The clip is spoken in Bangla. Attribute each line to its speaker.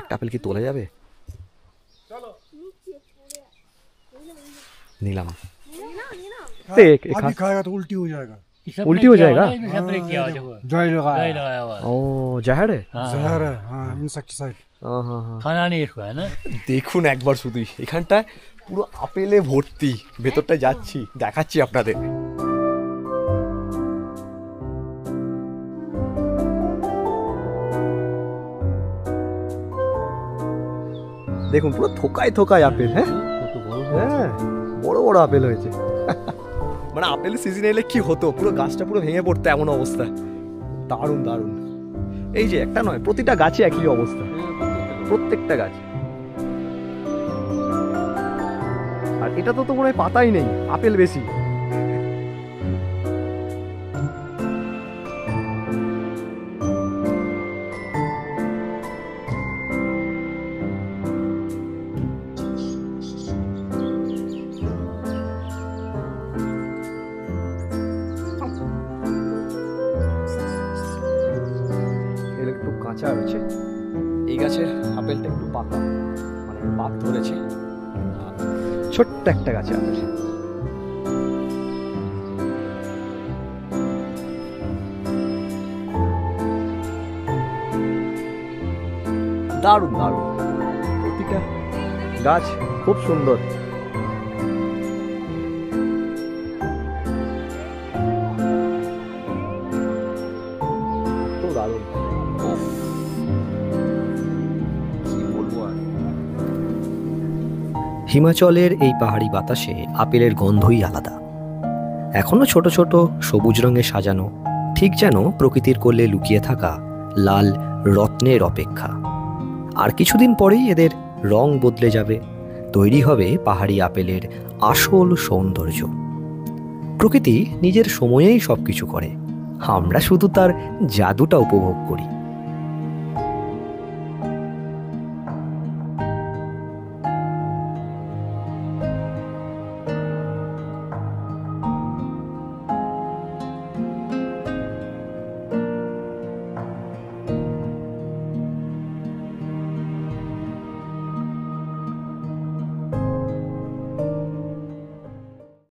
Speaker 1: একটা আপেল কি তোলা যাবে? नीलम देख
Speaker 2: अभी खाएगा तो उल्टी हो जाएगा।
Speaker 1: उल्टी हो जाएगा।
Speaker 2: दवाई लगाया हुआ है।
Speaker 1: ओ जहर है।
Speaker 2: जहर है, हाँ इंसेक्टिसाइड।
Speaker 1: हाँ हाँ हाँ
Speaker 3: खाना नहीं इसको है ना।
Speaker 1: দেখুন একবার শুধুই এখানটায় পুরো আপেলে ভর্তি, ভেতরটা যাচ্ছি দেখাচ্ছি আপনাদের। দেখুন পুরো থোকায় থোকায় আপেল। হ্যাঁ হ্যাঁ বড় বড় আপেল হয়েছে। মানে আপেলের সিজন এলে কি হতো, পুরো গাছটা পুরো ভেঙে পড়তো এমন অবস্থা। দারুণ দারুণ। এই যে একটা নয়, প্রতিটা গাছে একই অবস্থা, প্রত্যেকটা গাছ। আর এটা তো মনে হয় পাতাই নেই, আপেল বেশি। একটু কাঁচা রয়েছে, এই গাছের আপেলটা একটু পাকা, মানে পাক ধরেছে। ছোট্ট একটা গাছে আপেল। দারুণ দারুণ, প্রতিটা গাছ খুব সুন্দর। তো দারুণ,
Speaker 4: হিমাচলের এই পাহাড়ি বাতাসে আপেলের গন্ধই আলাদা। এখনো ছোট ছোট সবুজ রঙে সাজানো, ঠিক যেন প্রকৃতির কোলে লুকিয়ে থাকা লাল রত্নের অপেক্ষা। আর কিছুদিন পরেই এদের রং বদলে যাবে, তৈরি হবে পাহাড়ি আপেলের আসল সৌন্দর্য। প্রকৃতি নিজের সময়েই সবকিছু করে, আমরা শুধু তার জাদুটা উপভোগ করি।